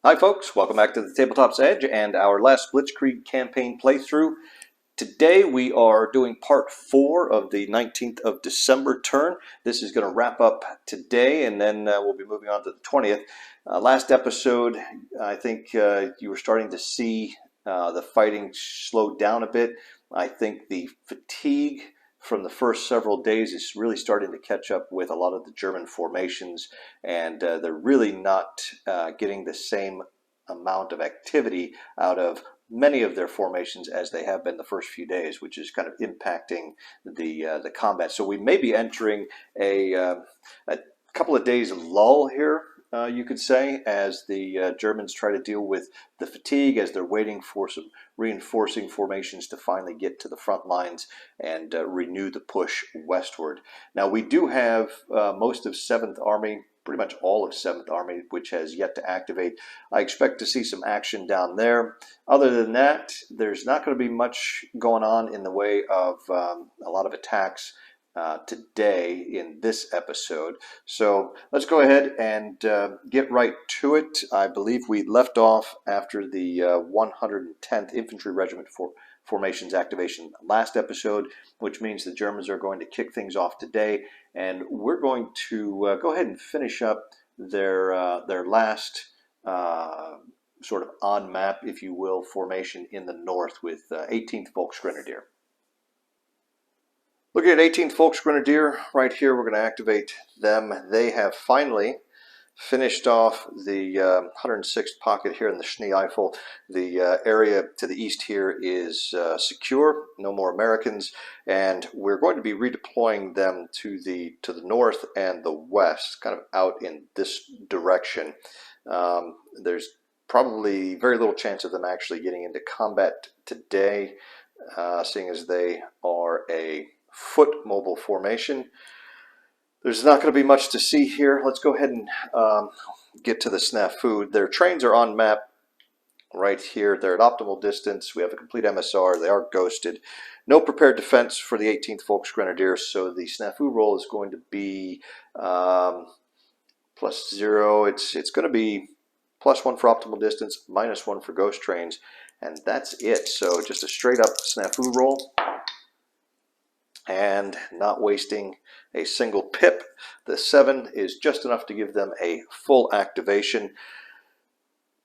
Hi folks, welcome back to the Tabletop's Edge and our last Blitzkrieg campaign playthrough. Today we are doing part 4 of the 19th of December turn. This is going to wrap up today and then we'll be moving on to the 20th. Last episode, I think you were starting to see the fighting slow down a bit. I think the fatigue from the first several days is really starting to catch up with a lot of the German formations, and they're really not getting the same amount of activity out of many of their formations as they have been the first few days, which is kind of impacting the combat. So we may be entering a couple of days of lull here, you could say, as the Germans try to deal with the fatigue, as they're waiting for some reinforcing formations to finally get to the front lines and renew the push westward. Now we do have most of 7th Army, pretty much all of 7th Army, which has yet to activate. I expect to see some action down there. Other than that, there's not going to be much going on in the way of a lot of attacks today in this episode. So let's go ahead and get right to it. I believe we left off after the 110th Infantry Regiment formations activation last episode, which means the Germans are going to kick things off today, and we're going to go ahead and finish up their last sort of on map, if you will, formation in the north with 18th Volksgrenadier. Looking at 18th Volksgrenadier right here, we're going to activate them. They have finally finished off the 106th pocket here in the Schnee Eifel. The area to the east here is secure, no more Americans, and we're going to be redeploying them to the north and the west, kind of out in this direction. There's probably very little chance of them actually getting into combat today, seeing as they are a foot mobile formation. There's not going to be much to see here. Let's go ahead and get to the snafu. Their trains are on map right here. They're at optimal distance. We have a complete MSR. They are ghosted. No prepared defense for the 18th Volksgrenadier, so the snafu roll is going to be +0. It's going to be +1 for optimal distance, -1 for ghost trains, and that's it. So just a straight up snafu roll, and not wasting a single pip. The 7 is just enough to give them a full activation.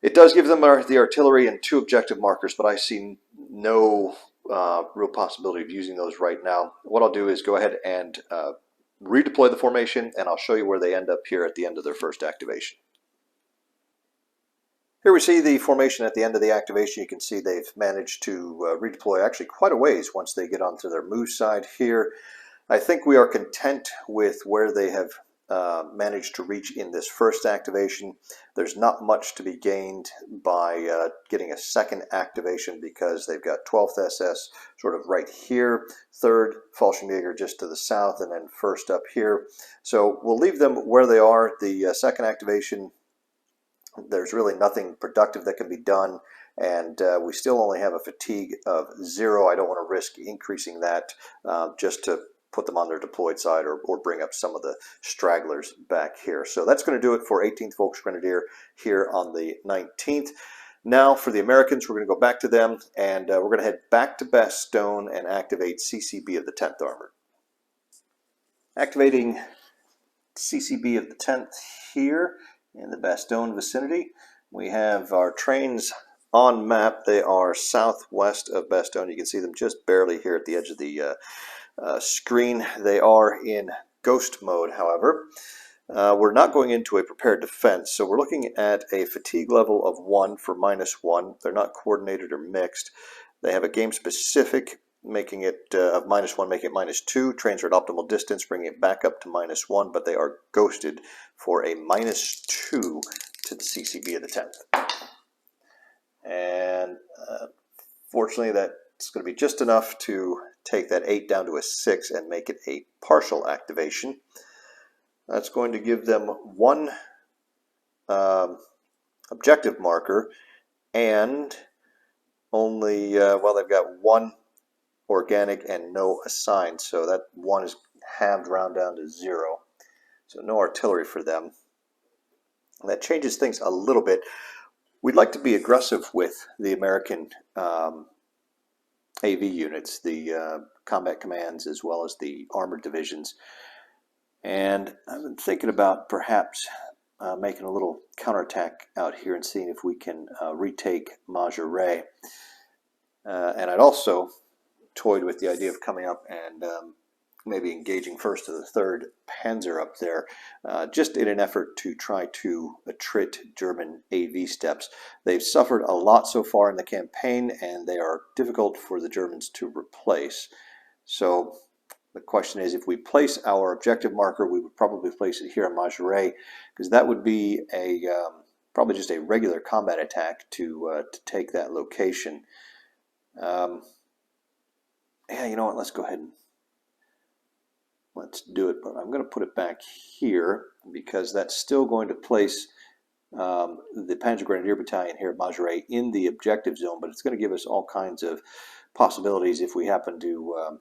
It does give them the artillery and 2 objective markers, but I see no real possibility of using those right now. What I'll do is go ahead and redeploy the formation, and I'll show you where they end up here at the end of their first activation. Here we see the formation at the end of the activation. You can see they've managed to redeploy actually quite a ways once they get onto their move side here. I think we are content with where they have managed to reach in this first activation. There's not much to be gained by getting a second activation because they've got 12th SS sort of right here, 3rd Fallschirmjäger just to the south, and then 1st up here. So we'll leave them where they are. The second activation, there's really nothing productive that can be done, and we still only have a fatigue of 0. I don't want to risk increasing that just to put them on their deployed side or bring up some of the stragglers back here. So that's going to do it for 18th Volksgrenadier here on the 19th. Now for the Americans, we're going to go back to them, and we're going to head back to Bastogne and activate CCB of the 10th Armored. Activating CCB of the 10th here in the Bastogne vicinity. We have our trains on map. They are southwest of Bastogne. You can see them just barely here at the edge of the screen. They are in ghost mode, however. We're not going into a prepared defense, so we're looking at a fatigue level of 1 for -1. They're not coordinated or mixed. They have a game specific, making it of -1, making it -2. Trains are at optimal distance, bringing it back up to -1, but they are ghosted for a -2 to the CCB of the 10th. And fortunately, that's going to be just enough to take that 8 down to a 6 and make it a partial activation. That's going to give them 1 objective marker, and only, well, they've got 1 organic and no assigned, so that 1 is halved round down to 0. So no artillery for them. And that changes things a little bit. We'd like to be aggressive with the American AV units, the combat commands, as well as the armored divisions. And I've been thinking about perhaps making a little counterattack out here and seeing if we can retake Majoret. And I'd also toyed with the idea of coming up and maybe engaging 1st to the 3rd Panzer up there, just in an effort to try to attrit German AV steps. They've suffered a lot so far in the campaign, and they are difficult for the Germans to replace. So the question is, if we place our objective marker, we would probably place it here in Majoret, because that would be a probably just a regular combat attack to take that location. Yeah, you know what? Let's go ahead and let's do it. But I'm going to put it back here because that's still going to place the Panzer Grenadier Battalion here at Majoret in the objective zone, but it's going to give us all kinds of possibilities if we happen to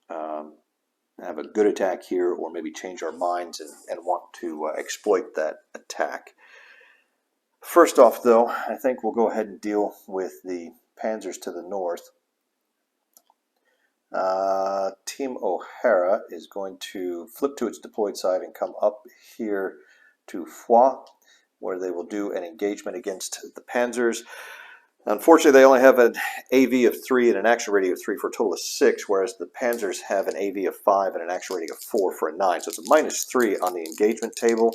have a good attack here, or maybe change our minds and want to exploit that attack. First off, though, I think we'll go ahead and deal with the panzers to the north. Team O'Hara is going to flip to its deployed side and come up here to Foix, where they will do an engagement against the panzers. Unfortunately, they only have an AV of 3 and an action rating of 3 for a total of 6, whereas the panzers have an AV of 5 and an action rating of 4 for a 9. So it's a -3 on the engagement table.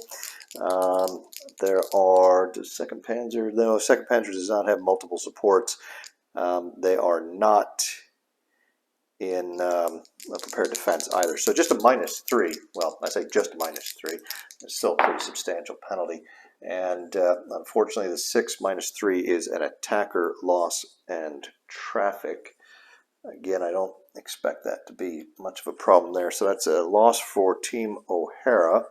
There are, does 2nd Panzer, no, 2nd Panzer does not have multiple supports. They are not in a prepared defense either. So just a -3. Well, I say just a -3. It's still a pretty substantial penalty. And unfortunately, the 6 -3 is an attacker loss and traffic. Again, I don't expect that to be much of a problem there. So that's a loss for Team O'Hara.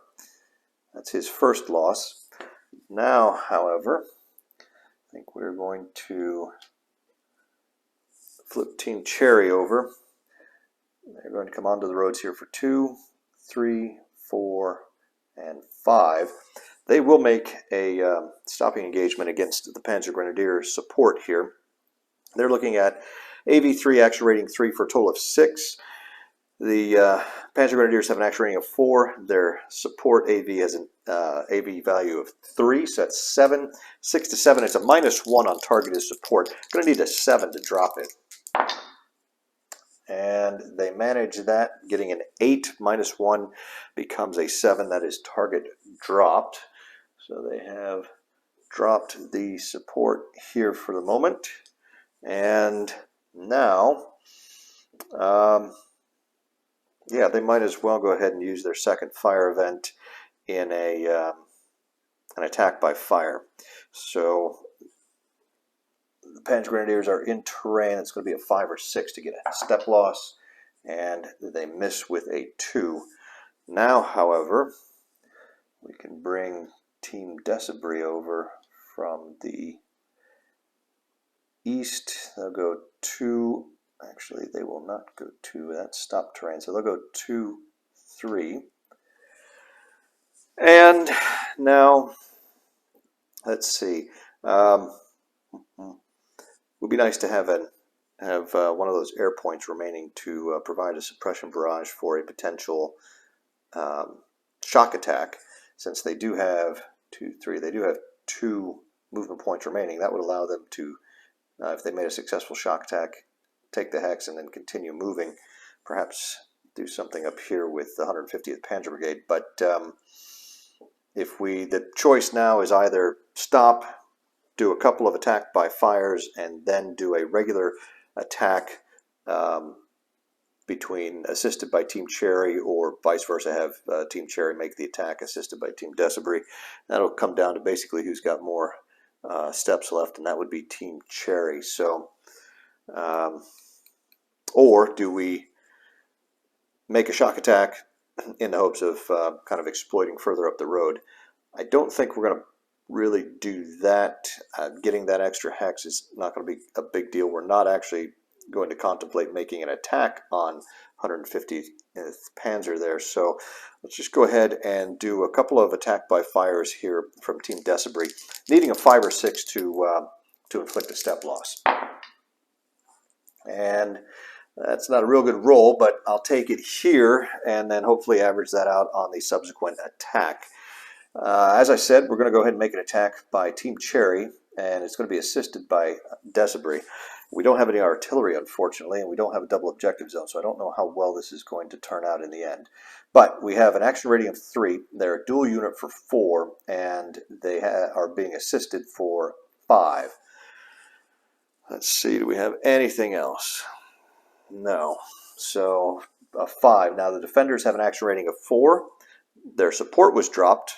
That's his first loss. Now, however, I think we're going to flip Team Cherry over. They're going to come onto the roads here for 2, 3, 4, and 5. They will make a stopping engagement against the Panzer Grenadier support here. They're looking at AV3, action rating 3 for a total of 6. The Panzer Grenadiers have an action rating of 4. Their support AV has an AV value of 3, so that's 7. 6 to 7, it's a -1 on targeted support. Going to need a 7 to drop it. And they manage that, getting an 8. -1 becomes a 7. That is target dropped. So they have dropped the support here for the moment. And now, yeah, they might as well go ahead and use their 2nd fire event in an attack by fire. So the Panzer Grenadiers are in terrain. It's going to be a 5 or 6 to get a step loss, and they miss with a 2. Now, however, we can bring Team Decibri over from the east. They'll go 2. Actually, they will not go 2. That's stop terrain. So they'll go 2, 3. And now, let's see. It would be nice to have one of those air points remaining to provide a suppression barrage for a potential shock attack. Since they do have 2, 3, they do have 2 movement points remaining. That would allow them to, if they made a successful shock attack, take the hex and then continue moving. Perhaps do something up here with the 150th Panzer Brigade. But the choice now is either stop, do a couple of attack by fires, and then do a regular attack assisted by Team Cherry, or vice versa, have Team Cherry make the attack assisted by Team Decibri. That'll come down to basically who's got more steps left, and that would be Team Cherry. So, or do we make a shock attack in the hopes of kind of exploiting further up the road? I don't think we're going to really do that. Getting that extra hex is not going to be a big deal. We're not actually going to contemplate making an attack on 150th Panzer there. So let's just go ahead and do a couple of attack by fires here from Team Decibri, needing a 5 or 6 to inflict a step loss. And that's not a real good roll, but I'll take it here and then hopefully average that out on the subsequent attack. As I said, we're going to go ahead and make an attack by Team Cherry, and it's going to be assisted by Decibri. We don't have any artillery, unfortunately, and we don't have a double objective zone, so I don't know how well this is going to turn out in the end. But we have an action rating of 3. They're a dual unit for 4, and they are being assisted for 5. Let's see, do we have anything else? No. So a 5. Now the defenders have an action rating of 4. Their support was dropped.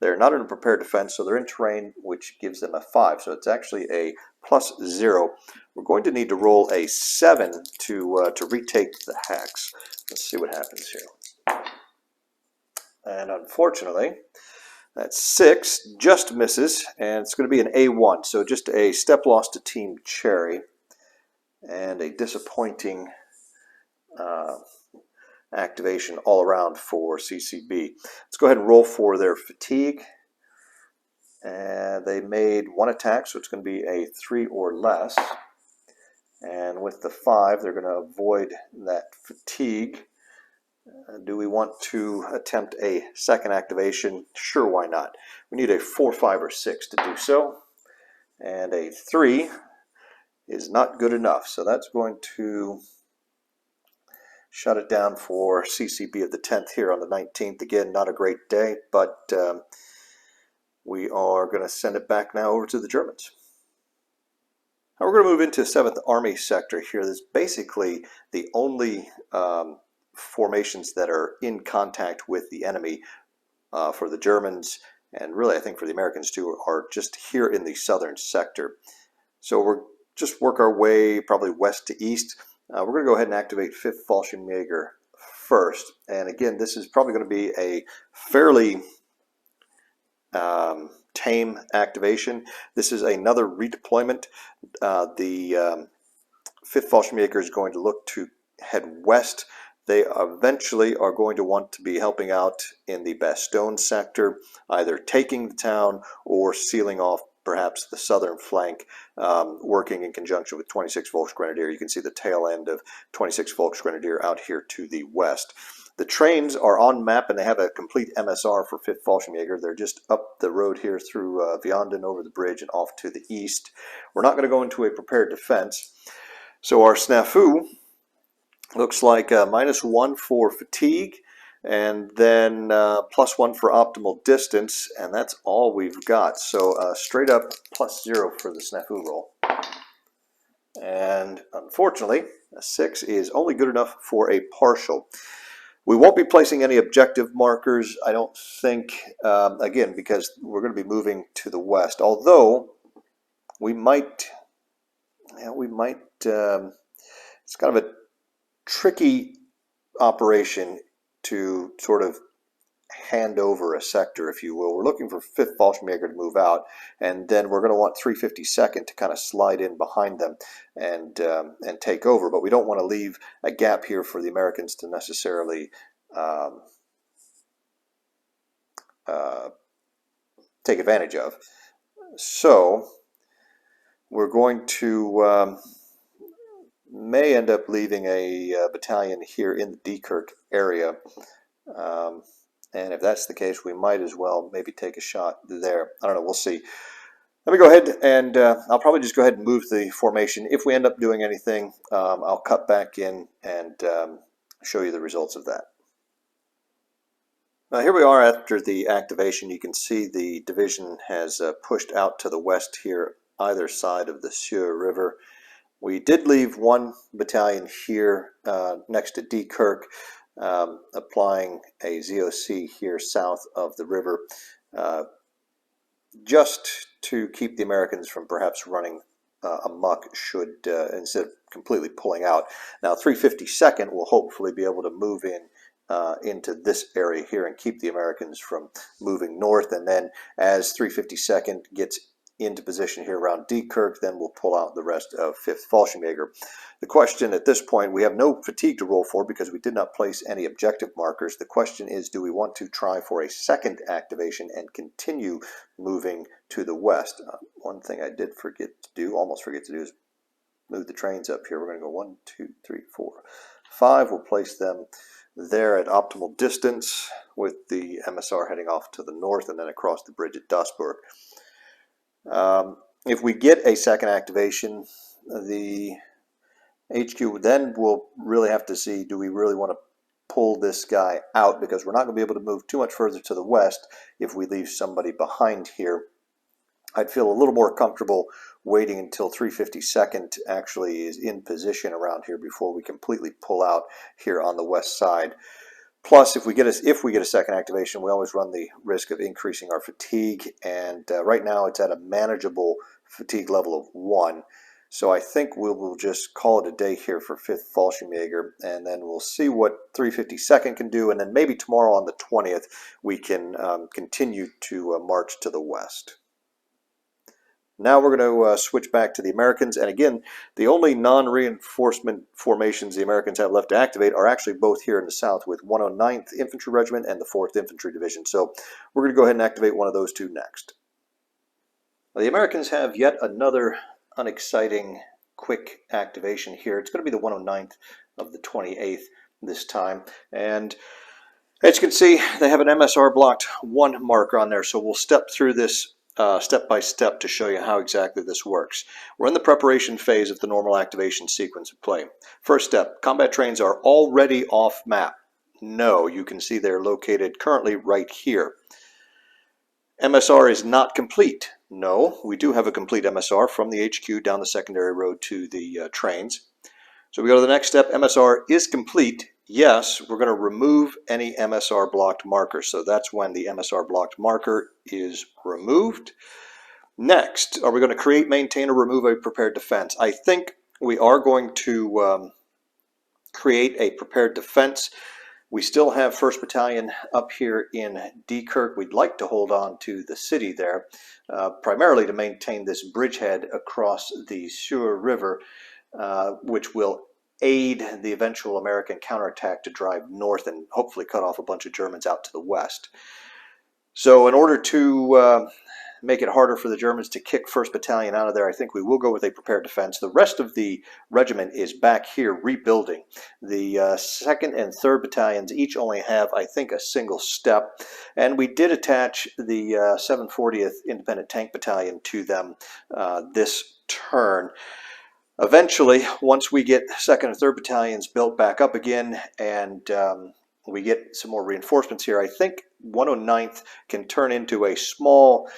They're not in a prepared defense, so they're in terrain, which gives them a 5. So it's actually a +0. We're going to need to roll a 7 to retake the hex. Let's see what happens here. And unfortunately, that's 6, just misses, and it's going to be an A1. So just a step loss to Team Cherry, and a disappointing activation all around for CCB. Let's go ahead and roll for their fatigue. And they made 1 attack, so it's going to be a 3 or less. And with the 5, they're going to avoid that fatigue. Do we want to attempt a second activation? Sure, why not? We need a 4, 5, or 6 to do so. And a 3 is not good enough, so that's going to shut it down for CCB of the 10th here on the 19th. Again, not a great day, but we are going to send it back now over to the Germans. Now we're going to move into 7th Army sector here. This is basically the only formations that are in contact with the enemy for the Germans, and really I think for the Americans too, are just here in the southern sector. So we're just work our way probably west to east. We're going to go ahead and activate 5th Fallschirmjäger first. And again, this is probably going to be a fairly tame activation. This is another redeployment. The 5th Fallschirmjäger is going to look to head west. They eventually are going to want to be helping out in the Bastogne sector, either taking the town or sealing off perhaps the southern flank, working in conjunction with 26 Volksgrenadier. You can see the tail end of 26 Volksgrenadier out here to the west. The trains are on map, and they have a complete MSR for 5th Fallschirmjäger. They're just up the road here through Vianden over the bridge and off to the east. We're not going to go into a prepared defense. So our snafu looks like -1 for fatigue, and then +1 for optimal distance, and that's all we've got. So straight up +0 for the snafu roll. And unfortunately, a 6 is only good enough for a partial. We won't be placing any objective markers, I don't think, again, because we're going to be moving to the west. Although we might, it's kind of a tricky operation to sort of hand over a sector, if you will. We're looking for 5th Fallschirmjäger to move out, and then we're going to want 352nd to kind of slide in behind them and take over. But we don't want to leave a gap here for the Americans to necessarily take advantage of. So we're going to may end up leaving a battalion here in the Dunkirk area. And if that's the case, we might as well maybe take a shot there. I don't know, we'll see. Let me go ahead and I'll probably just go ahead and move the formation. If we end up doing anything, I'll cut back in and show you the results of that. Now here we are after the activation. You can see the division has pushed out to the west here, either side of the Sûre River. We did leave 1 battalion here next to Dunkirk, applying a ZOC here south of the river, just to keep the Americans from perhaps running amok should, instead of completely pulling out. Now 352nd will hopefully be able to move in into this area here and keep the Americans from moving north, and then as 352nd gets into position here around Diekirch. Then we'll pull out the rest of 5th Fallschirmjäger. The question at this point, we have no fatigue to roll for because we did not place any objective markers. The question is, do we want to try for a second activation and continue moving to the west? One thing I did forget to do, almost forget to do, is move the trains up here. We're going to go 1, 2, 3, 4, 5. We'll place them there at optimal distance with the MSR heading off to the north and then across the bridge at Duisburg. If we get a second activation, the HQ then will really have to see, do we really want to pull this guy out, because we're not going to be able to move too much further to the west if we leave somebody behind here. I'd feel a little more comfortable waiting until 352nd actually is in position around here before we completely pull out here on the west side. Plus, if we get a second activation, we always run the risk of increasing our fatigue, and right now it's at a manageable fatigue level of 1. So I think we'll just call it a day here for 5th Fallschirmjäger, and then we'll see what 352nd can do, and then maybe tomorrow on the 20th we can continue to march to the west. Now we're going to switch back to the Americans, and again, the only non-reinforcement formations the Americans have left to activate are actually both here in the south with 109th Infantry Regiment and the 4th Infantry Division. So we're going to go ahead and activate one of those two next. The Americans have yet another unexciting quick activation here. It's going to be the 109th of the 28th this time, and as you can see, they have an MSR blocked 1 marker on there, so we'll step through this step by step to show you how exactly this works. We're in the preparation phase of the normal activation sequence of play. First step, combat trains are already off map. No, you can see they're located currently right here. MSR is not complete. No, we do have a complete MSR from the HQ down the secondary road to the trains. So we go to the next step. MSR is complete. Yes, we're going to remove any MSR blocked markers. So that's when the MSR blocked marker is removed. Next, are we going to create, maintain, or remove a prepared defense? I think we are going to create a prepared defense. We still have 1st Battalion up here in Diekirch. We'd like to hold on to the city there, primarily to maintain this bridgehead across the Suhr River, which will aid the eventual American counterattack to drive north and hopefully cut off a bunch of Germans out to the west. So in order to make it harder for the Germans to kick 1st Battalion out of there, I think we will go with a prepared defense. The rest of the regiment is back here rebuilding. The 2nd and 3rd Battalions each only have, I think, a single step, and we did attach the 740th Independent Tank Battalion to them this turn. Eventually, once we get 2nd and 3rd Battalions built back up again and we get some more reinforcements here, I think 109th can turn into a small,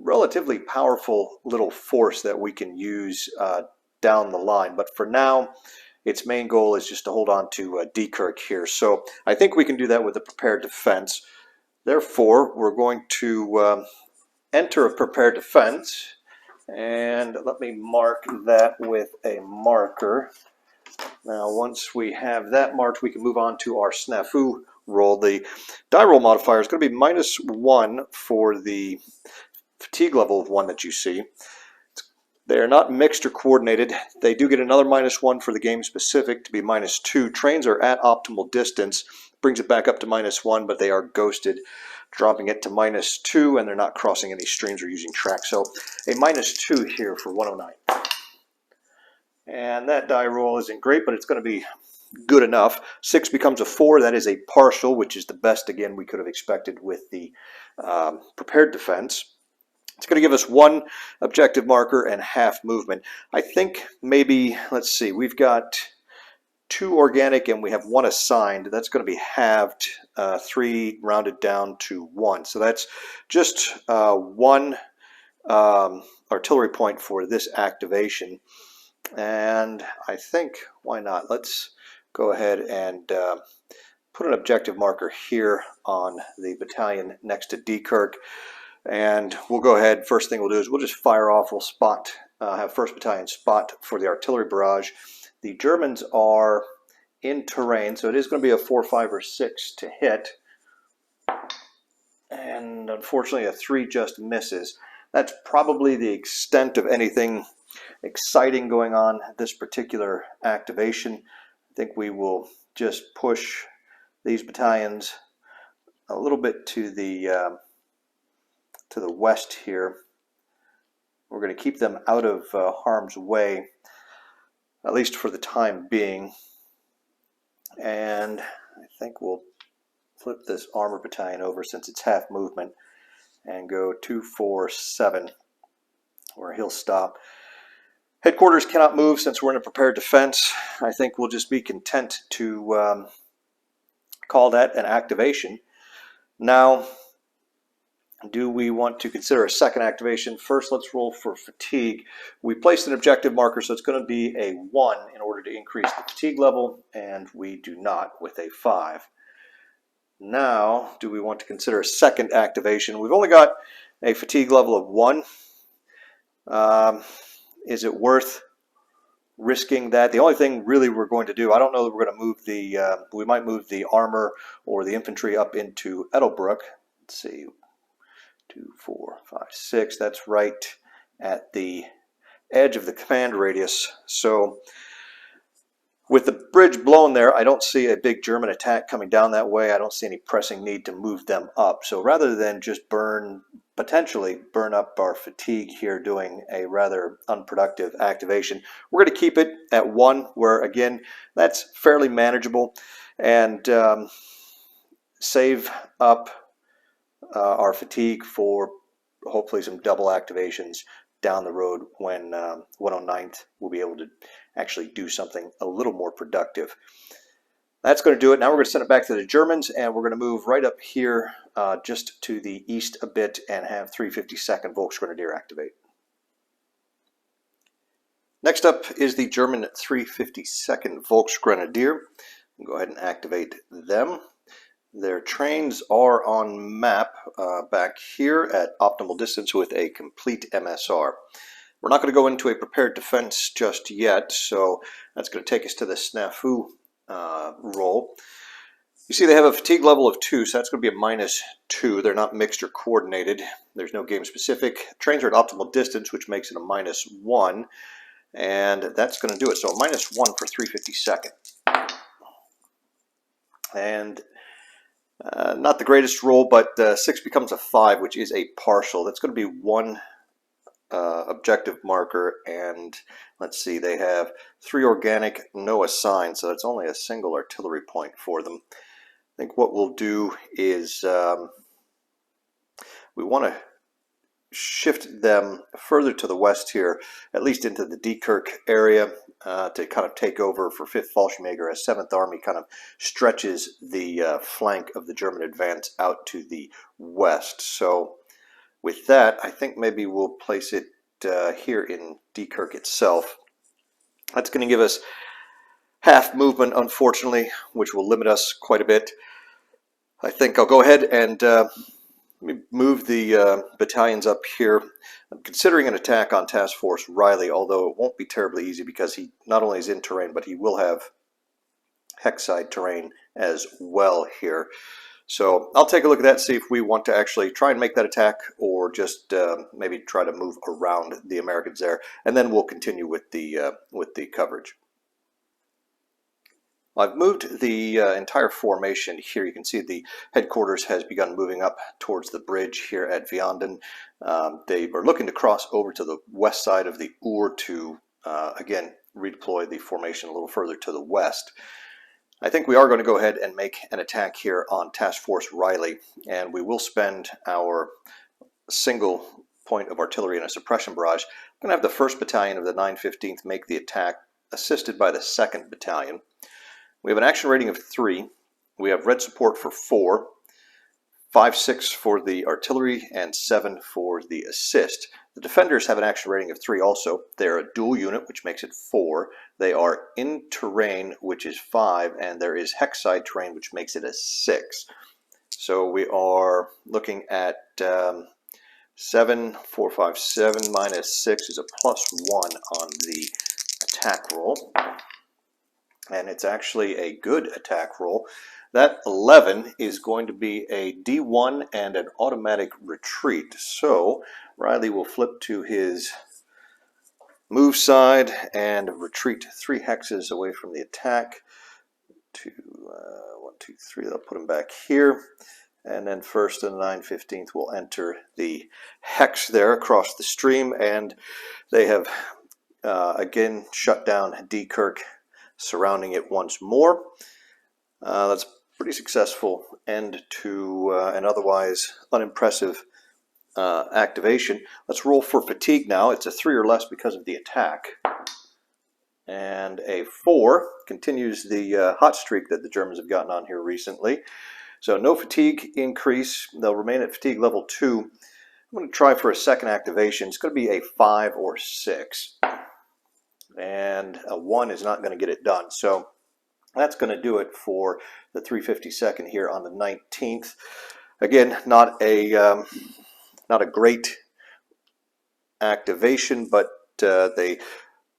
relatively powerful little force that we can use down the line. But for now, its main goal is just to hold on to Diekirch here. So I think we can do that with a prepared defense. Therefore, we're going to enter a prepared defense. And let me mark that with a marker. Now, once we have that marked, we can move on to our snafu roll. The die roll modifier is going to be -1 for the fatigue level of 1 that you see. They are not mixed or coordinated. They do get another -1 for the game specific to be -2. Trains are at optimal distance. Brings it back up to -1, but they are ghosted, dropping it to -2, and they're not crossing any streams or using tracks. So a -2 here for 109. And that die roll isn't great, but it's going to be good enough. 6 becomes a 4. That is a partial, which is the best, again, we could have expected with the prepared defense. It's going to give us 1 objective marker and half movement. I think maybe, let's see, we've got 2 organic and we have 1 assigned. That's going to be halved, 3 rounded down to 1. So that's just 1 artillery point for this activation. And I think, why not? Let's go ahead and put an objective marker here on the battalion next to Diekirch. And we'll go ahead, first thing we'll do is we'll just fire off, we'll spot, have 1st Battalion spot for the artillery barrage. The Germans are in terrain, so it is going to be a 4, 5, or 6 to hit. And unfortunately a 3 just misses. that's probably the extent of anything exciting going on this particular activation. I think we will just push these battalions a little bit to the west here. We're going to keep them out of harm's way, at least for the time being. And I think we'll flip this armor battalion over since it's half movement and go 247 where he'll stop. Headquarters cannot move since we're in a prepared defense. I think we'll just be content to call that an activation. Now, do we want to consider a second activation? First, let's roll for fatigue. We placed an objective marker, so it's going to be a 1 in order to increase the fatigue level, and we do not with a 5. Now, do we want to consider a second activation? We've only got a fatigue level of 1. Is it worth risking that? The only thing really we're going to do, I don't know that we're going to move the, we might move the armor or the infantry up into Edelbrook. Let's see. 2, 4, 5, 6. That's right at the edge of the command radius. So with the bridge blown there, I don't see a big German attack coming down that way. I don't see any pressing need to move them up. So rather than just potentially burn up our fatigue here doing a rather unproductive activation, we're going to keep it at 1, where again, that's fairly manageable, and save up our fatigue for hopefully some double activations down the road when 109th will be able to actually do something a little more productive. That's going to do it. Now we're going to send it back to the Germans, and we're going to move right up here just to the east a bit and have 352nd Volksgrenadier activate. Next up is the German 352nd Volksgrenadier. We'll go ahead and activate them. Their trains are on map back here at optimal distance with a complete MSR. We're not going to go into a prepared defense just yet, so that's going to take us to the snafu roll. You see they have a fatigue level of 2, so that's going to be a -2. They're not mixed or coordinated. There's no game specific. Trains are at optimal distance, which makes it a -1, and that's going to do it. So a -1 for 352nd. And not the greatest roll, but 6 becomes a 5, which is a partial. That's going to be 1 objective marker, and let's see, they have 3 organic, no assigned, so it's only a single artillery point for them. I think what we'll do is we want to shift them further to the west here, at least into the Diekirch area, to kind of take over for 5th Fallschirmjäger as 7th Army kind of stretches the flank of the German advance out to the west. So with that, I think maybe we'll place it here in Diekirch itself. That's going to give us half movement, unfortunately, which will limit us quite a bit. I think I'll go ahead and let me move the battalions up here. I'm considering an attack on Task Force Riley, although it won't be terribly easy because he not only is in terrain, but he will have hex-side terrain as well here. So I'll take a look at that, see if we want to actually try and make that attack, or just maybe try to move around the Americans there, and then we'll continue with the coverage. I've moved the entire formation here. You can see the headquarters has begun moving up towards the bridge here at Vianden. They are looking to cross over to the west side of the Our to, again, redeploy the formation a little further to the west. I think we are going to go ahead and make an attack here on Task Force Riley, and we will spend our single point of artillery in a suppression barrage. I'm going to have the 1st Battalion of the 915th make the attack, assisted by the 2nd Battalion. We have an action rating of 3. We have red support for 4, 5/6 for the artillery, and 7 for the assist. The defenders have an action rating of 3 also. They're a dual unit, which makes it 4. They are in terrain, which is 5, and there is hex-side terrain, which makes it a 6. So we are looking at 7, 4, 5, 7 minus 6 is a +1 on the attack roll. And it's actually a good attack roll. That 11 is going to be a D1 and an automatic retreat. So Riley will flip to his move side and retreat 3 hexes away from the attack. 1, 2, 3. I'll put him back here. And then first and 9/15 will enter the hex there across the stream, and they have again shut down D-Kirk, surrounding it once more. That's pretty successful end to an otherwise unimpressive activation. Let's roll for fatigue now. It's a 3 or less because of the attack. And a 4 continues the hot streak that the Germans have gotten on here recently. So no fatigue increase. They'll remain at fatigue level 2. I'm going to try for a second activation. It's going to be a 5 or 6. And a 1 is not going to get it done. So that's going to do it for the 352nd here on the 19th. Again, not a great activation, but they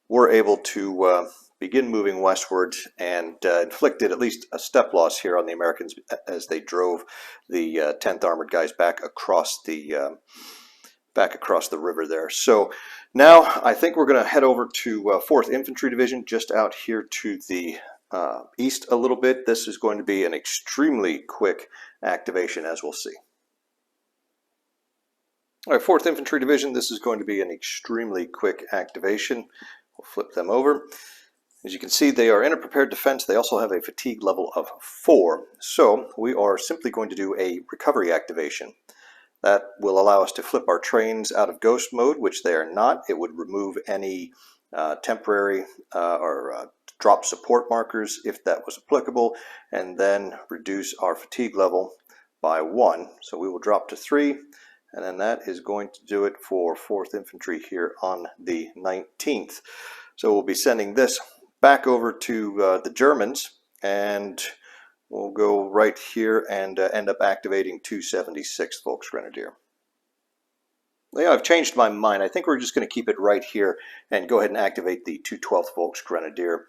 were able to begin moving westward and inflicted at least a step loss here on the Americans as they drove the 10th Armored guys back across the river there. So now I think we're going to head over to 4th Infantry Division, just out here to the east a little bit. This is going to be an extremely quick activation, as we'll see. All right, 4th Infantry Division, this is going to be an extremely quick activation. We'll flip them over. As you can see, they are in a prepared defense. They also have a fatigue level of 4. So we are simply going to do a recovery activation. That will allow us to flip our trains out of ghost mode, which they are not. It would remove any temporary or drop support markers if that was applicable, and then reduce our fatigue level by 1. So we will drop to 3, and then that is going to do it for 4th Infantry here on the 19th. So we'll be sending this back over to the Germans, and we'll go right here and end up activating 276th Volksgrenadier. Yeah, I've changed my mind. I think we're just going to keep it right here and go ahead and activate the 212th Volksgrenadier.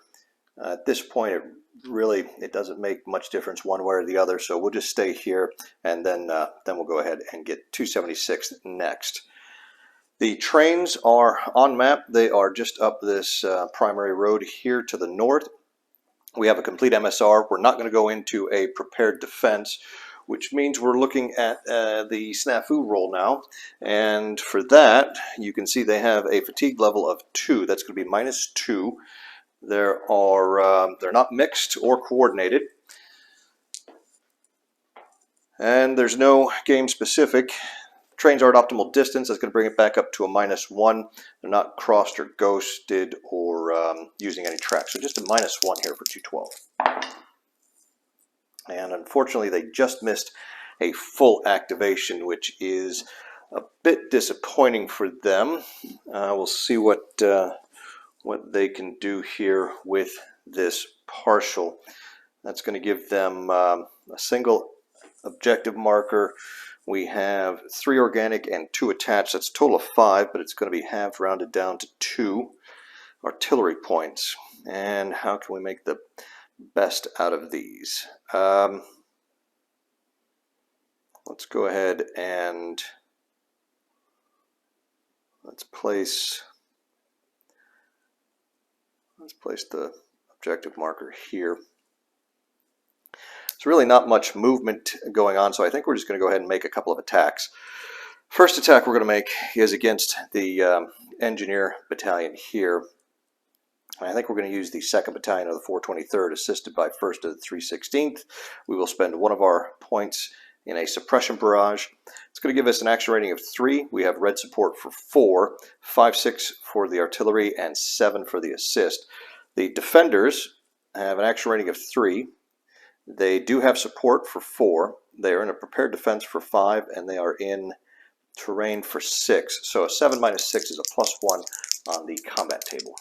At this point, it doesn't make much difference one way or the other, so we'll just stay here, and then we'll go ahead and get 276th next. The trains are on map. They are just up this primary road here to the north. We have a complete MSR. We're not going to go into a prepared defense, which means we're looking at the snafu roll now. And for that, you can see they have a fatigue level of 2. That's going to be -2. They're not mixed or coordinated. And there's no game specific. Trains are at optimal distance. That's going to bring it back up to a -1. They're not crossed or ghosted or using any tracks. So just a -1 here for 212. And unfortunately, they just missed a full activation, which is a bit disappointing for them. We'll see what they can do here with this partial. That's going to give them a single objective marker. We have 3 organic and 2 attached. That's a total of 5, but it's going to be half rounded down to 2 artillery points. And how can we make the best out of these? Let's go ahead and let's place the objective marker here. There's really not much movement going on, so I think we're just going to go ahead and make a couple of attacks. First attack we're going to make is against the engineer battalion here. I think we're going to use the 2nd Battalion of the 423rd, assisted by 1st of the 316th. We will spend 1 of our points in a suppression barrage. It's going to give us an action rating of 3. We have red support for 4, 5-6 for the artillery, and 7 for the assist. The defenders have an action rating of 3. They do have support for 4. They are in a prepared defense for 5, and they are in terrain for 6. So a 7 minus 6 is a +1 on the combat table.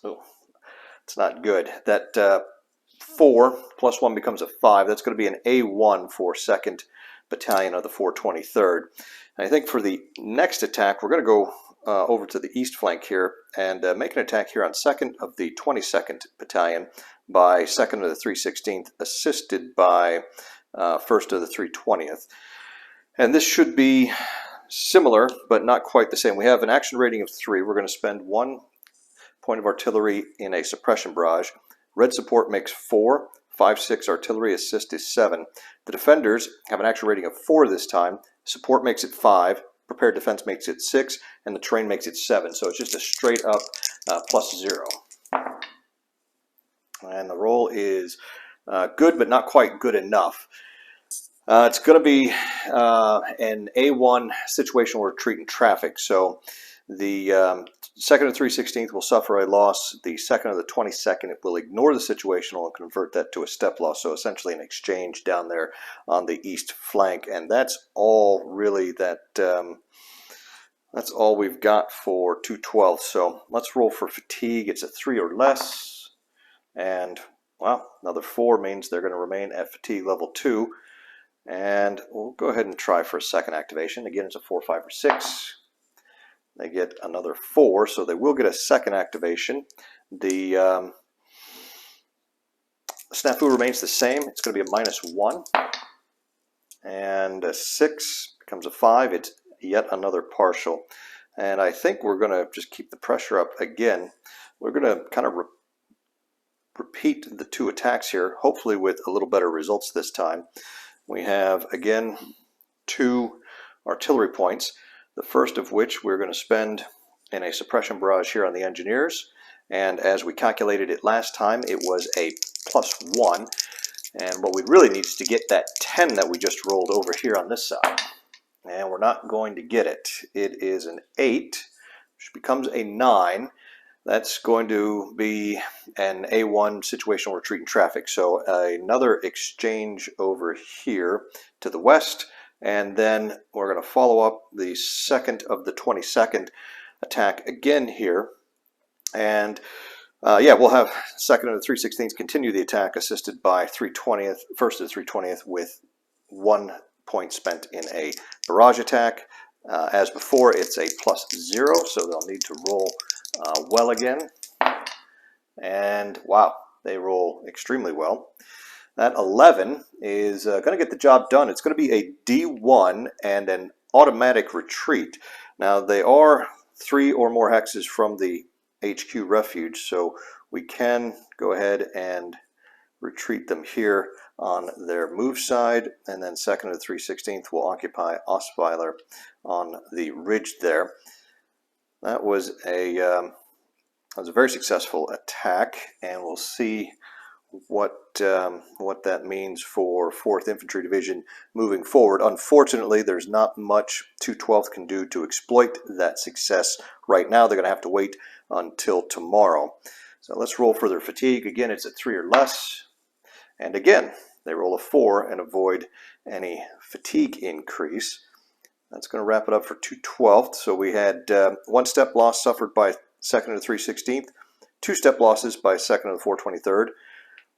Oh, it's not good. That 4 + 1 becomes a 5. That's going to be an A1 for 2nd Battalion of the 423rd. And I think for the next attack, we're going to go over to the east flank here and make an attack here on 2nd of the 22nd Battalion by 2nd of the 316th, assisted by 1st of the 320th. And this should be similar, but not quite the same. We have an action rating of 3. We're going to spend 1 point of artillery in a suppression barrage. Red support makes 4. 5-6 artillery assist is 7. The defenders have an action rating of 4 this time. Support makes it 5. Prepared defense makes it 6. And the terrain makes it 7. So it's just a straight up +0. And the roll is good, but not quite good enough. It's going to be an A1 situational retreat in traffic. So the 2nd of the 316th will suffer a loss. The 2nd of the 22nd will ignore the situational and convert that to a step loss. So essentially an exchange down there on the east flank. And that's all really that's all we've got for 212. So let's roll for fatigue. It's a 3 or less. And, well, another 4 means they're going to remain at fatigue level 2. And we'll go ahead and try for a second activation. Again, it's a 4, 5, or 6. They get another 4, so they will get a second activation. The snafu remains the same. It's going to be a -1. And a 6 becomes a 5. It's yet another partial. And I think we're going to just keep the pressure up again. We're going to kind of repeat the 2 attacks here, hopefully with a little better results this time. We have, again, 2 artillery points, the first of which we're going to spend in a suppression barrage here on the engineers. And as we calculated it last time, it was a +1. And what we really need is to get that 10 that we just rolled over here on this side. And we're not going to get it. It is an 8, which becomes a 9. That's going to be an A1 situational retreat in traffic. So another exchange over here to the west, and then we're going to follow up the 2nd of the 22nd attack again here. And yeah, we'll have 2nd of the 316th continue the attack, assisted by 320th, 1st of the 320th, with 1 point spent in a barrage attack. As before, it's a +0, so they'll need to roll well again. And wow, they roll extremely well. That 11 is going to get the job done. It's going to be a D1 and an automatic retreat. Now, they are 3 or more hexes from the HQ refuge, so we can go ahead and retreat them here on their move side, and then 2nd of the 316th will occupy Ostweiler on the ridge there. That was a very successful attack, and we'll see what that means for 4th Infantry Division moving forward. Unfortunately, there's not much 212th can do to exploit that success right now. They're going to have to wait until tomorrow. So let's roll for their fatigue. Again, it's a 3 or less. And again, they roll a 4 and avoid any fatigue increase. That's going to wrap it up for 212th. So we had 1 step loss suffered by 2nd of the 316th, 2 step losses by 2nd of the 423rd,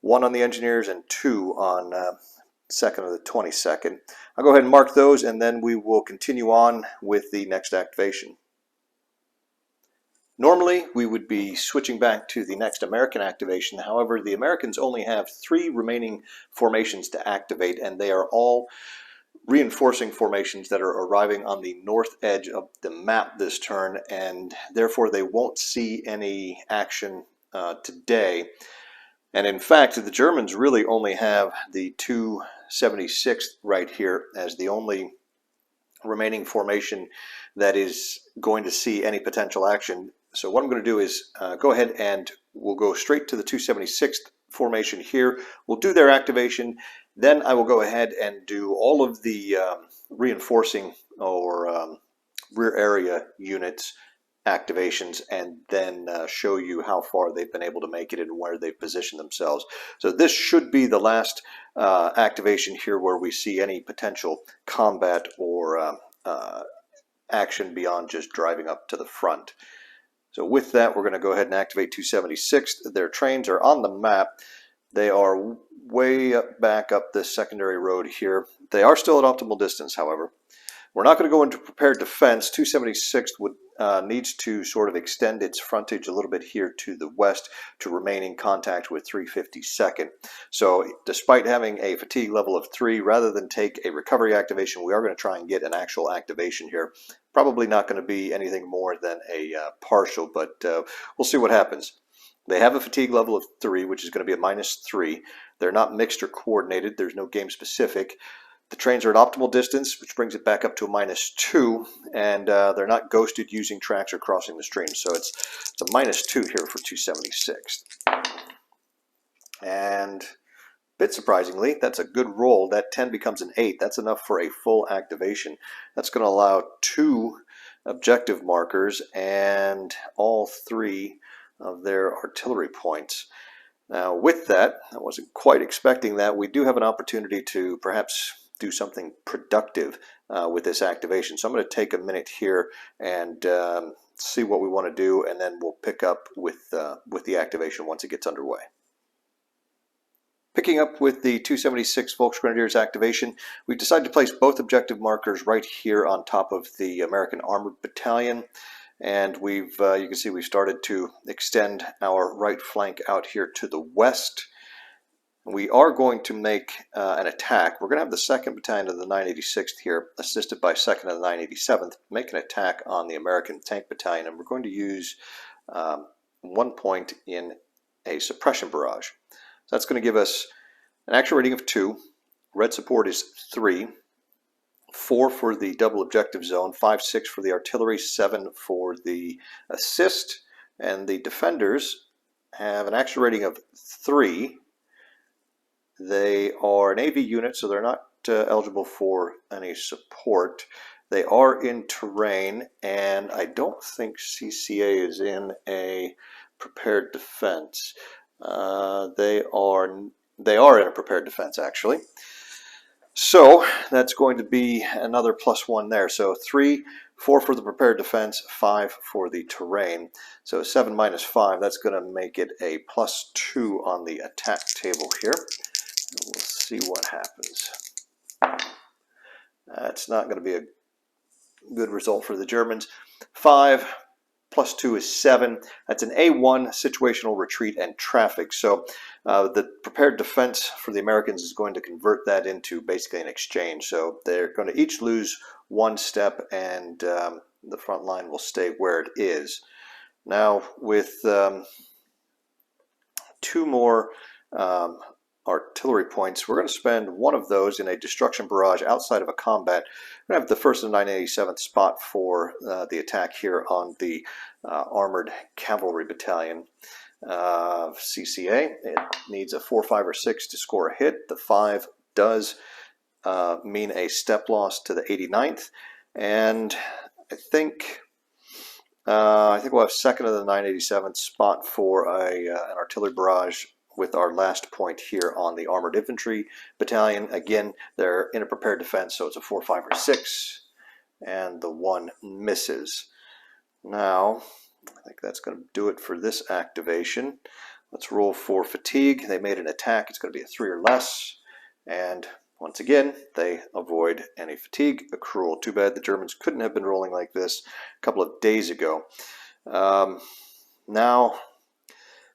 1 on the engineers, and 2 on 2nd of the 22nd. I'll go ahead and mark those, and then we will continue on with the next activation. Normally, we would be switching back to the next American activation. However, the Americans only have 3 remaining formations to activate, and they are all reinforcing formations that are arriving on the north edge of the map this turn, and therefore they won't see any action today. And in fact, the Germans really only have the 276th right here as the only remaining formation that is going to see any potential action. So what I'm going to do is go ahead and we'll go straight to the 276th formation here. We'll do their activation. Then I will go ahead and do all of the reinforcing or rear area units activations, and then show you how far they've been able to make it and where they've positioned themselves. So this should be the last activation here where we see any potential combat or action beyond just driving up to the front. So with that, we're going to go ahead and activate 276th. Their trains are on the map. They are way back up this secondary road here. They are still at optimal distance, however. We're not going to go into prepared defense. 276th would needs to sort of extend its frontage a little bit here to the west to remain in contact with 352nd. So despite having a fatigue level of 3, rather than take a recovery activation, we are going to try and get an actual activation here. Probably not going to be anything more than a partial, but we'll see what happens. They have a fatigue level of 3, which is going to be a -3. They're not mixed or coordinated. There's no game specific. The trains are at optimal distance, which brings it back up to a -2, and they're not ghosted using tracks or crossing the stream. So it's a -2 here for 276. And a bit surprisingly, that's a good roll. That 10 becomes an 8. That's enough for a full activation. That's going to allow 2 objective markers and all 3 of their artillery points. Now with that, I wasn't quite expecting that. We do have an opportunity to perhaps do something productive with this activation. So I'm going to take a minute here and see what we want to do, and then we'll pick up with the activation once it gets underway. Picking up with the 276 Volksgrenadiers activation, we've decided to place both objective markers right here on top of the American Armored Battalion. And you can see we've started to extend our right flank out here to the west. We are going to make an attack. We're going to have the 2nd Battalion of the 986th here, assisted by 2nd of the 987th, make an attack on the American Tank Battalion, and we're going to use 1 point in a suppression barrage. So that's going to give us an actual rating of 2. Red support is 3. 4 for the double objective zone, 5, 6 for the artillery, 7 for the assist, and the defenders have an actual rating of 3. They are an AV unit, so they're not eligible for any support. They are in terrain, and I don't think CCA is in a prepared defense. They are in a prepared defense, actually. So that's going to be another +1 there. So 3, 4 for the prepared defense, 5 for the terrain. So 7 minus 5, that's going to make it a +2 on the attack table here. And we'll see what happens. That's not going to be a good result for the Germans. 5 plus 2 is 7. That's an A1, situational retreat and traffic. So the prepared defense for the Americans is going to convert that into basically an exchange. So they're going to each lose 1 step, and the front line will stay where it is. Now with 2 more artillery points, we're going to spend 1 of those in a destruction barrage outside of a combat. We're going to have the 1st and 987th spot for the attack here on the Armored Cavalry Battalion. CCA, it needs a 4, 5, or 6 to score a hit. The 5 does mean a step loss to the 89th, and I think we'll have 2nd of the 987th spot for an artillery barrage with our last point here on the Armored Infantry Battalion. Again, they're in a prepared defense, so it's a 4, 5, or 6, and the 1 misses. Now, I think that's going to do it for this activation. Let's roll for fatigue. They made an attack. It's going to be a 3 or less, and once again, they avoid any fatigue accrual. Too bad the Germans couldn't have been rolling like this a couple of days ago. Now,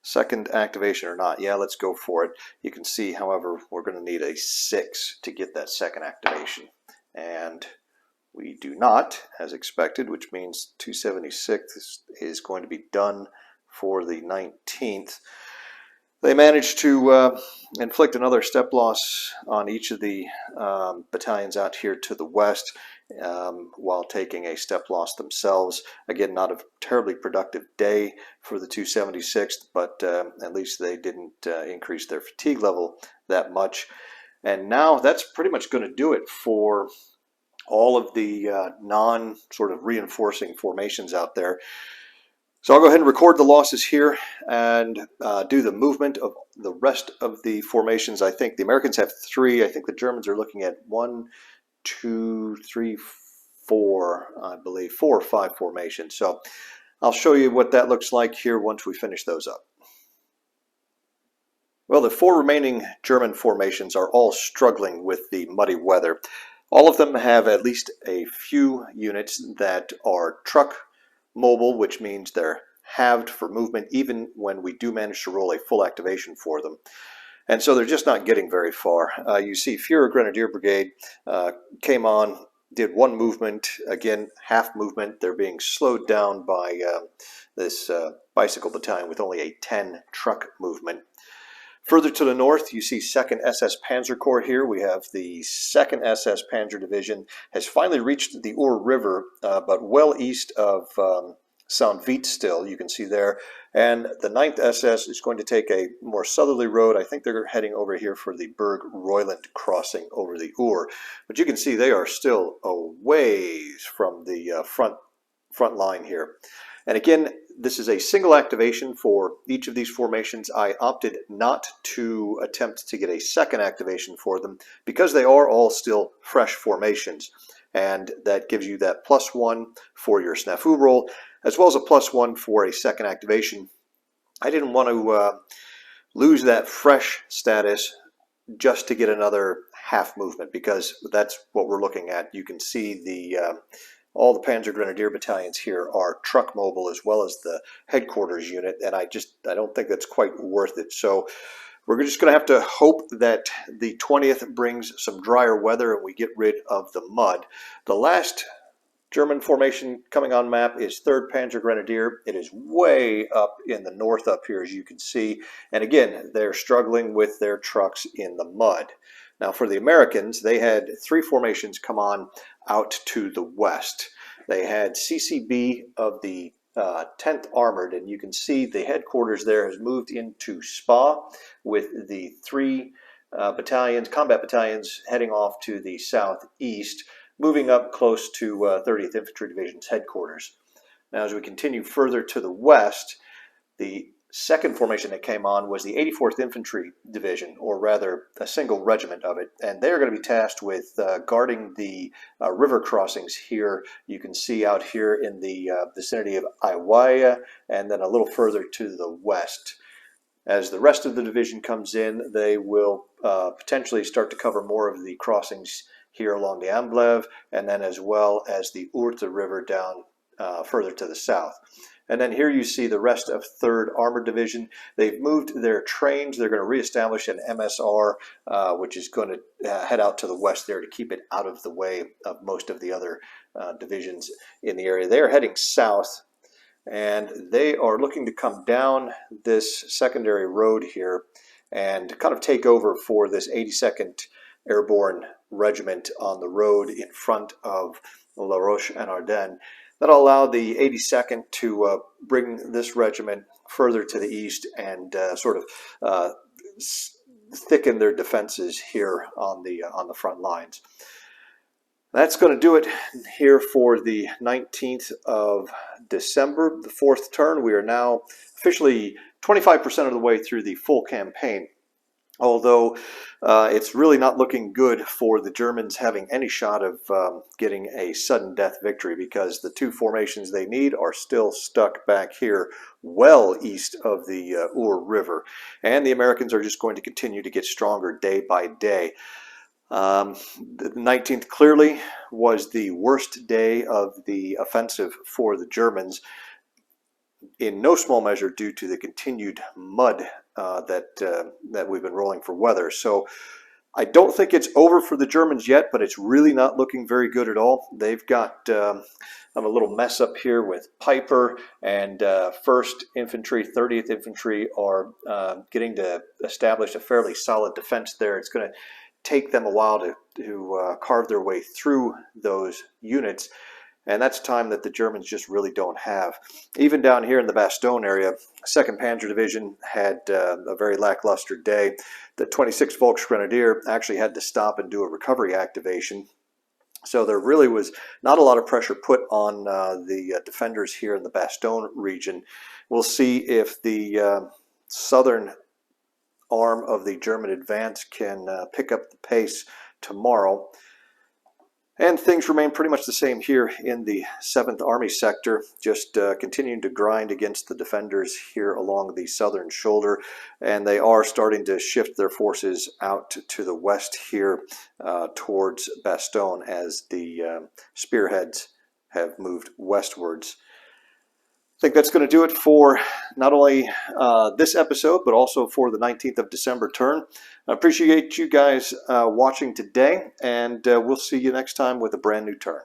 2nd activation or not? Yeah, let's go for it. You can see, however, we're going to need a 6 to get that 2nd activation, and we do not, as expected, which means 276 is going to be done for the 19th. They managed to inflict another step loss on each of the battalions out here to the west, while taking a step loss themselves. Again, not a terribly productive day for the 276th, but at least they didn't increase their fatigue level that much. And now that's pretty much going to do it for all of the non-sort of reinforcing formations out there. So I'll go ahead and record the losses here and do the movement of the rest of the formations. I think the Americans have 3. I think the Germans are looking at 1, 2, 3, 4, I believe 4 or 5 formations. So I'll show you what that looks like here once we finish those up. Well, the 4 remaining German formations are all struggling with the muddy weather. All of them have at least a few units that are truck mobile, which means they're halved for movement even when we do manage to roll a full activation for them. And so they're just not getting very far. You see Führer Grenadier Brigade came on, did one movement, again half movement. They're being slowed down by this bicycle battalion with only a 10 truck movement. Further to the north, you see 2nd SS Panzer Corps here. We have the 2nd SS Panzer Division has finally reached the Our River, but well east of Saint Vite still, you can see there. And the 9th SS is going to take a more southerly road. I think they're heading over here for the Berg-Royland crossing over the Our. But you can see they are still a ways from the front line here. And again, this is a single activation for each of these formations. I opted not to attempt to get a second activation for them because they are all still fresh formations. And that gives you that +1 for your snafu roll, as well as a +1 for a second activation. I didn't want to lose that fresh status just to get another half movement, because that's what we're looking at. You can see the all the Panzer Grenadier battalions here are truck mobile, as well as the headquarters unit, and I don't think that's quite worth it. So we're just going to have to hope that the 20th brings some drier weather and we get rid of the mud. The last German formation coming on map is 3rd Panzer Grenadier. It is way up in the north up here, as you can see, and again they're struggling with their trucks in the mud. Now for the Americans, they had 3 formations come on out to the west. They had CCB of the 10th Armored, and you can see the headquarters there has moved into Spa with the 3 combat battalions heading off to the southeast, moving up close to 30th Infantry Division's headquarters. Now as we continue further to the west, the second formation that came on was the 84th Infantry Division, or rather a single regiment of it, and they're going to be tasked with guarding the river crossings here. You can see out here in the vicinity of Iwaya, and then a little further to the west. As the rest of the division comes in, they will potentially start to cover more of the crossings here along the Amblev, and then as well as the Urte River down further to the south. And then here you see the rest of 3rd Armored Division. They've moved their trains. They're going to reestablish an MSR, which is going to head out to the west there to keep it out of the way of most of the other divisions in the area. They're heading south, and they are looking to come down this secondary road here and kind of take over for this 82nd Airborne Regiment on the road in front of La Roche and Ardennes. That'll allow the 82nd to bring this regiment further to the east and sort of thicken their defenses here on the front lines. That's going to do it here for the 19th of December, the 4th turn. We are now officially 25% of the way through the full campaign, although it's really not looking good for the Germans having any shot of getting a sudden death victory, because the 2 formations they need are still stuck back here well east of the Our River, and the Americans are just going to continue to get stronger day by day. The 19th clearly was the worst day of the offensive for the Germans, in no small measure due to the continued mud that we've been rolling for weather. So I don't think it's over for the Germans yet, but it's really not looking very good at all. They've got a little mess up here with Piper, and 1st Infantry, 30th Infantry are getting to establish a fairly solid defense there. It's going to take them a while to carve their way through those units, and that's time that the Germans just really don't have. Even down here in the Bastogne area, 2nd Panzer Division had a very lackluster day. The 26th Volksgrenadier actually had to stop and do a recovery activation. So there really was not a lot of pressure put on the defenders here in the Bastogne region. We'll see if the southern arm of the German advance can pick up the pace tomorrow. And things remain pretty much the same here in the 7.Armee sector, just continuing to grind against the defenders here along the southern shoulder. And they are starting to shift their forces out to the west here towards Bastogne as the spearheads have moved westwards. I think that's going to do it for not only this episode, but also for the 19th of December turn. I appreciate you guys watching today, and we'll see you next time with a brand new turn.